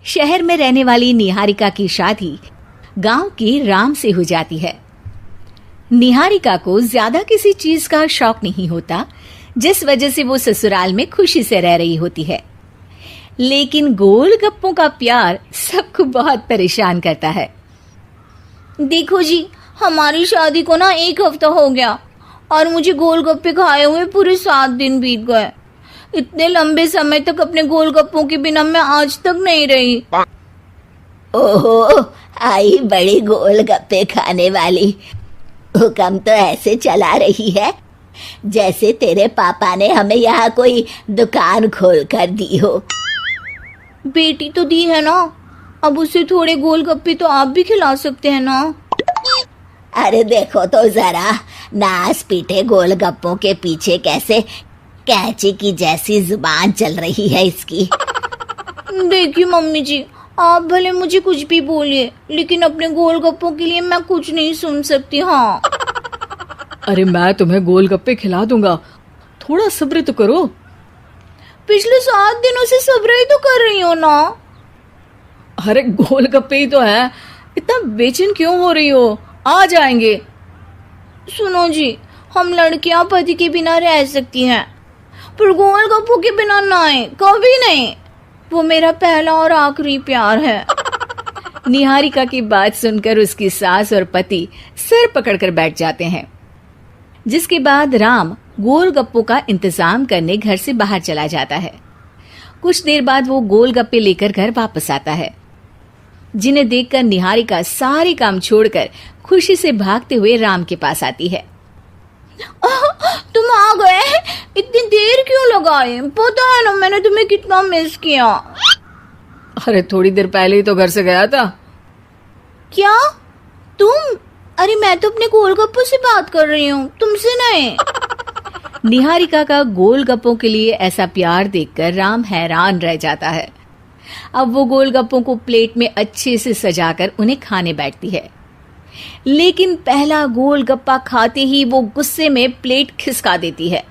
शहर में रहने वाली निहारिका की शादी गांव के राम से हो जाती है। निहारिका को ज्यादा किसी चीज का शौक नहीं होता, जिस वजह से वो ससुराल में खुशी से रह रही होती है। लेकिन गोलगप्पों का प्यार सबको बहुत परेशान करता है। देखो जी, हमारी शादी को ना 1 हफ्ता हो गया और मुझे गोलगप्पे खाए हुए पूरे 7 दिन बीत गए। इतने लंबे समय तक अपने गोलगप्पों के बिना मैं आज तक नहीं रही। ओहो, आई बड़ी गोलगप्पे खाने वाली। हुक्म तो ऐसे चला रही है जैसे तेरे पापा ने हमें यहाँ कोई दुकान खोल कर दी हो। बेटी तो दी है ना, अब उसे थोड़े गोलगप्पे तो आप भी खिला सकते हैं ना। अरे देखो तो जरा, नास पीटे गोलगप्पों के पीछे कैसे कैंची की जैसी जुबान चल रही है इसकी। देखिए मम्मी जी, आप भले मुझे कुछ भी बोलिए, लेकिन अपने गोलगप्पों के लिए मैं कुछ नहीं सुन सकती। हाँ, अरे मैं तुम्हें गोलगप्पे खिला दूंगा, थोड़ा सब्र तो करो। पिछले 7 दिनों से सब्र ही तो कर रही हो ना। अरे गोलगप्पे ही तो है, इतना बेचैन क्यों हो रही हो? आ जाएंगे। सुनो जी, हम लड़कियां पति के बिना रह सकती हैं, पर गोलगप्पों के बिना नहीं, कभी नहीं। वो मेरा पहला और आखिरी प्यार है। निहारिका की बात सुनकर उसकी सास और पति सिर पकड़कर बैठ जाते हैं। जिसके बाद राम गोलगप्पों का इंतजाम करने घर से बाहर चला जाता है। कुछ देर बाद वो गोलगप्पे लेकर घर वापस आता है, जिन्हें देखकर निहारिका सारे काम छोड़कर खुशी से भागते हुए राम के पास आती है। तुम आ गए? इतनी देर क्यों लगाई? पता है ना मैंने तुम्हें कितना मिस किया। अरे थोड़ी देर पहले ही तो घर से गया था। क्या तुम? अरे मैं तो अपने गोलगप्पों से बात कर रही हूँ, तुमसे नहीं। निहारिका का गोलगप्पों के लिए ऐसा प्यार देखकर राम हैरान रह जाता है। अब वो गोलगप्पों को प्लेट में अच्छे से सजाकर उन्हें खाने बैठती है, लेकिन पहला गोलगप्पा खाते ही वो गुस्से में प्लेट खिसका देती है।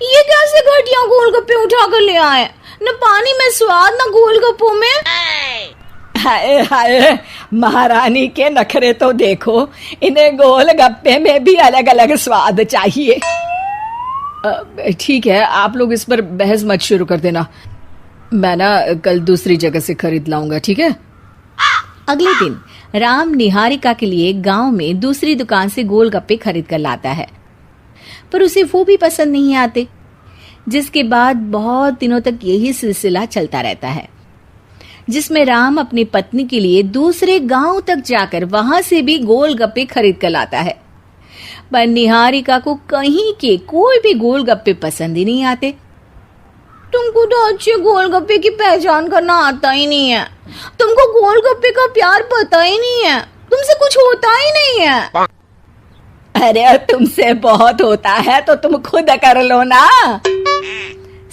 ये कैसे घटिया गोलगप्पे उठा कर ले आए? न पानी में स्वाद, न गोलगप्पों में। हाय हाय, महारानी के नखरे तो देखो, इन्हें गोलगप्पे में भी अलग अलग स्वाद चाहिए। ठीक है, आप लोग इस पर बहस मत शुरू कर देना, मैं ना कल दूसरी जगह से खरीद लाऊंगा, ठीक है? अगले दिन राम निहारिका के लिए गांव में दूसरी दुकान से गोलगप्पे खरीद कर लाता है, पर उसे वो भी पसंद नहीं आते। जिसके बाद बहुत दिनों तक यही सिलसिला चलता रहता है, जिसमें राम अपनी पत्नी के लिए दूसरे गांव तक जाकर वहां से भी गोलगप्पे खरीद कर लाता है। पर निहारिका को कहीं के कोई भी गोलगप्पे पसंद ही नहीं आते। तुमको तो अच्छे गोलगप्पे की पहचान करना आता ही नहीं है। तुमको गोलगप्पे का प्यार पता ही नहीं है, तुमसे कुछ होता ही नहीं है। अरे तुमसे बहुत होता है तो तुम खुद कर लो ना।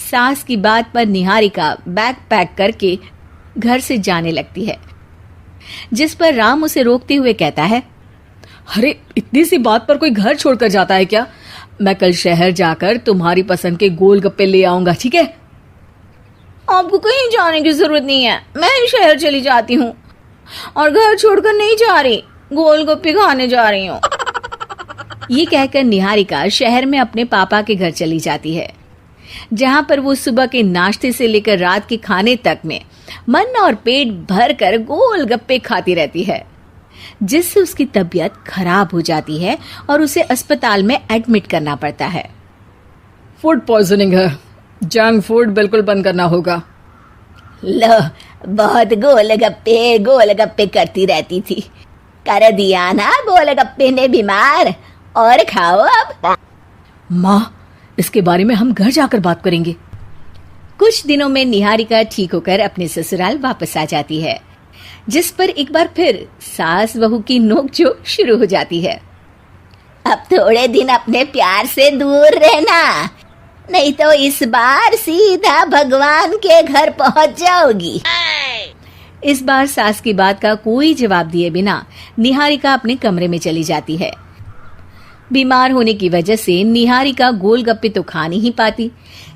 सास की बात पर निहारिका बैग पैक करके घर से जाने लगती है, जिस पर राम उसे रोकते हुए कहता है, अरे इतनी सी बात पर कोई घर छोड़कर जाता है क्या? मैं कल शहर जाकर तुम्हारी पसंद के गोलगप्पे ले आऊंगा, ठीक है? आपको कहीं जाने की जरूरत नहीं है, मैं ही शहर चली जाती हूँ और घर छोड़कर नहीं जा रही, गोलगप्पे खाने जा रही हूँ। ये कहकर निहारिका शहर में अपने पापा के घर चली जाती है, जहाँ पर वो सुबह के नाश्ते से लेकर रात के खाने तक में मन और पेट भर कर गोलगप्पे खाती रहती है, जिससे उसकी तबीयत खराब हो जाती है और उसे अस्पताल में एडमिट करना पड़ता है। फूड पॉइजनिंग है, जंक फूड बिल्कुल बंद करना होगा। लो, बहुत गोलगप्पे गोलगप्पे करती रहती थी, कर दिया ना गोलगप्पे ने बीमार। और खाओ अब। माँ, इसके बारे में हम घर जाकर बात करेंगे। कुछ दिनों में निहारिका ठीक होकर अपने ससुराल वापस आ जाती है, जिस पर एक बार फिर सास बहू की नोकझोंक शुरू हो जाती है। अब थोड़े दिन अपने प्यार से दूर रहना, नहीं तो इस बार सीधा भगवान के घर पहुंच जाओगी। इस बार सास की बात का कोई जवाब दिए बिना निहारिका अपने कमरे में चली जाती है। बीमार होने की वजह से निहारिका गोलगप्पे तो खा नहीं पाती,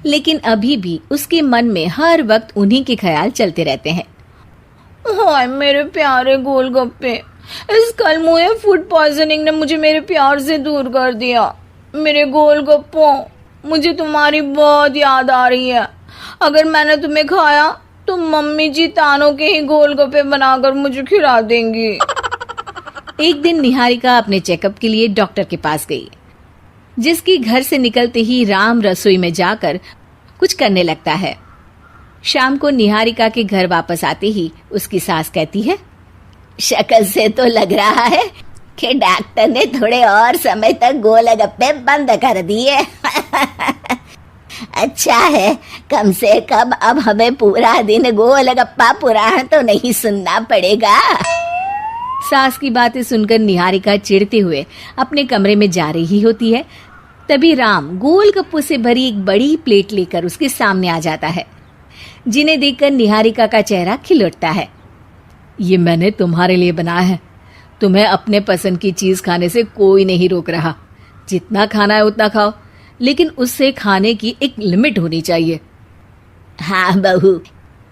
लेकिन अभी भी उसके मन में हर वक्त उन्हीं के ख्याल चलते रहते हैं। हाय मेरे प्यारे गोलगप्पे, इस कल मुझे फूड पॉइजनिंग ने मुझे मेरे प्यार से दूर कर दिया। मेरे गोलगप्पों, मुझे तुम्हारी बहुत याद आ रही है। अगर मैंने तुम्हें खाया तो मम्मी जी तानों के ही गोलगप्पे बनाकर मुझे खिला देंगी। एक दिन निहारिका अपने चेकअप के लिए डॉक्टर के पास गई, जिसकी घर से निकलते ही राम रसोई में जाकर कुछ करने लगता है। शाम को निहारिका के घर वापस आते ही उसकी सास कहती है, शक्ल से तो लग रहा है कि डॉक्टर ने थोड़े और समय तक गोलगप्पे बंद कर दिए। अच्छा है, कम से कम अब हमें पूरा दिन गोलगप्पा पुराण तो नहीं सुनना पड़ेगा। सास की बातें सुनकर निहारिका चिढ़ते हुए अपने कमरे में जा रही होती है। तभी राम गोलगप्पों से भरी एक बड़ी प्लेट लेकर उसके सामने आ जाता है, जिन्हें देखकर निहारिका का चेहरा खिल उठता है। ये मैंने तुम्हारे लिए बनाया है। तुम्हें अपने पसंद की चीज खाने से कोई नहीं रोक रहा। जितना खाना है उतना खाओ, लेकिन उससे खाने की एक लिमिट होनी चाहिए। हाँ बहू,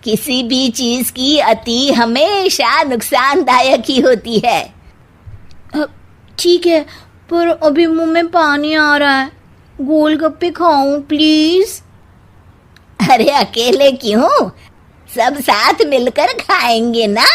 किसी भी चीज की अति हमेशा नुकसानदायक ही होती है। ठीक है, पर अभी मुंह में पानी आ रहा है। गोलगप्पे खाऊं प्लीज? अरे अकेले क्यों, सब साथ मिलकर खाएंगे ना।